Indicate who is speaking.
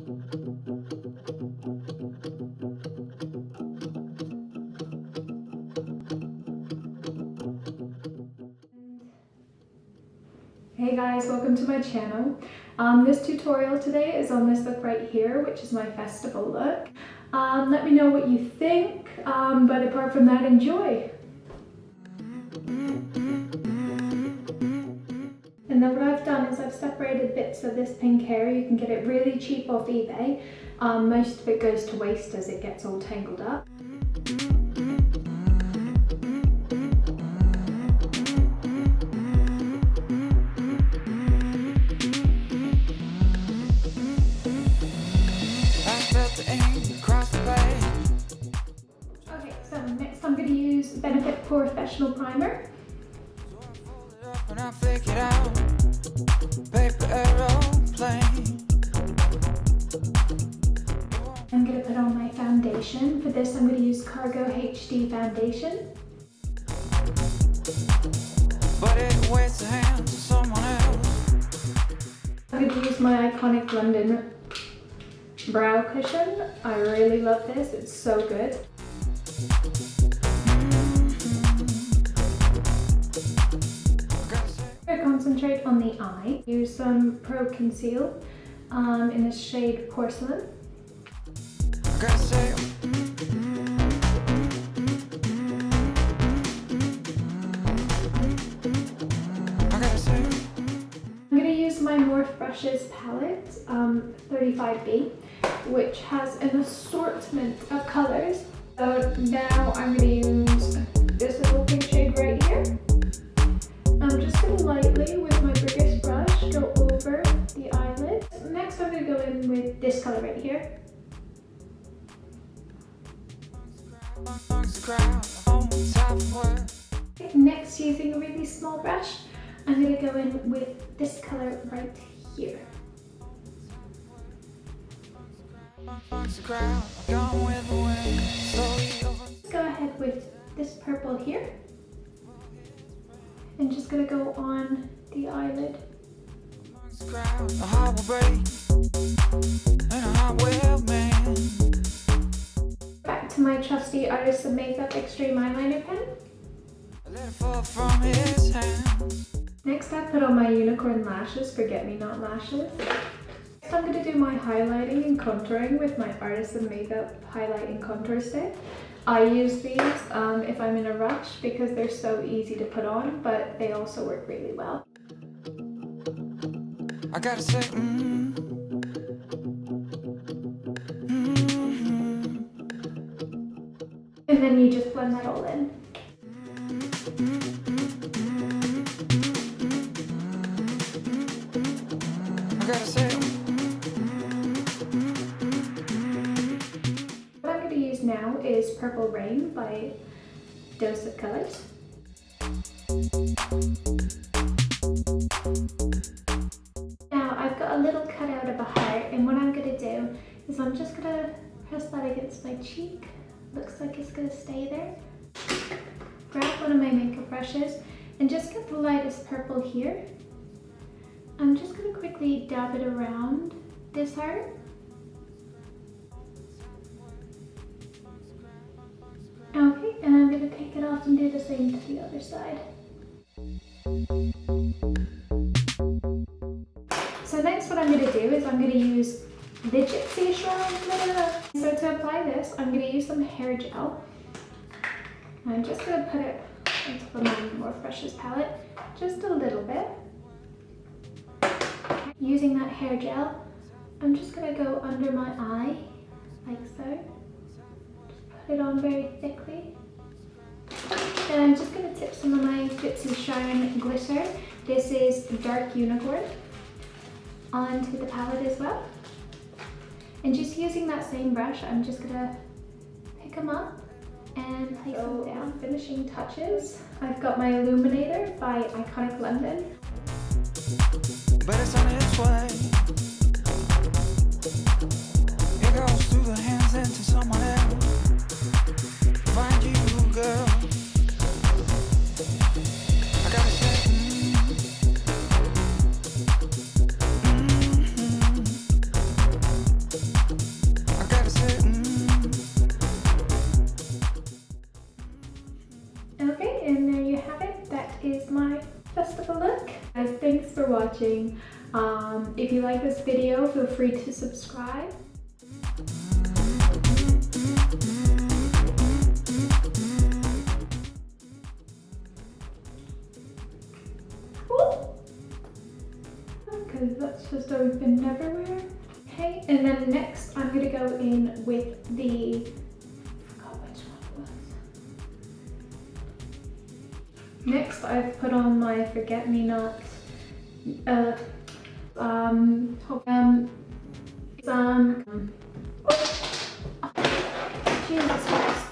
Speaker 1: Hey guys, welcome to my channel. This tutorial today is on this look right here, which is my festival look. Let me know what you think, but apart from that, enjoy. And then what I've done is I've separated bits of this pink hair. You can get it really cheap off eBay. Most of it goes to waste as it gets all tangled up. Okay, so next I'm going to use Benefit Professional Primer. I'm going to put on my foundation. For this I'm going to use CargoHD Foundation. I'm going to use my iconic London brow cushion. I really love this, it's so good. I concentrate on the eye. Use some Pro Conceal in the shade Porcelain. I'm going to use my Morph Brushes palette, 35B, which has an assortment of colors. So now I'm going to use this little pink shade right here. I'm just going to lightly, with my biggest brush, go over the eyelid. Next I'm going to go in with this color right here. Next, using a really small brush, I'm going to go in with this color right here. Go ahead with this purple here. And just going to go on the eyelid. Back to my trusty Artists of Makeup Extreme Eyeliner Pen. Next I put on my unicorn lashes, forget-me-not lashes. Next I'm going to do my highlighting and contouring with my Artists of Makeup Highlight and Contour Stick. I use these if I'm in a rush because they're so easy to put on, but they also work really well. I gotta say, And then you just blend that all in. I gotta say, what I'm going to use now is Purple Rain by Dose of Colors. Now I've got a little cutout of a heart, and what I'm going to do is I'm just going to press that against my cheek. Looks like it's going to stay there. Grab one of my makeup brushes and just get the lightest purple here. I'm just going to quickly dab it around this heart. Okay, and I'm going to take it off and do the same to the other side. So next what I'm going to do is I'm going to use the Gypsy Shrine. So to apply this, I'm going to use some hair gel. I'm just going to put it into my Morph Brushes palette, just a little bit. Using that hair gel, I'm just going to go under my eye, like so. Just put it on very thickly. And I'm just going to tip some of my Gypsy Shrine glitter. This is Dark Unicorn, onto the palette as well. And just using that same brush, I'm just going to pick them up and place them down. Finishing touches, I've got my illuminator by Iconic London. But it's on its way. It goes through the hands into someone else. Find you, girl. I gotta say, for watching. If you like this video, feel free to subscribe. Because that's just opened everywhere. Okay, and then next I'm gonna go in with the, I forgot which one it was. Next I've put on my forget-me-not, Jesus Christ.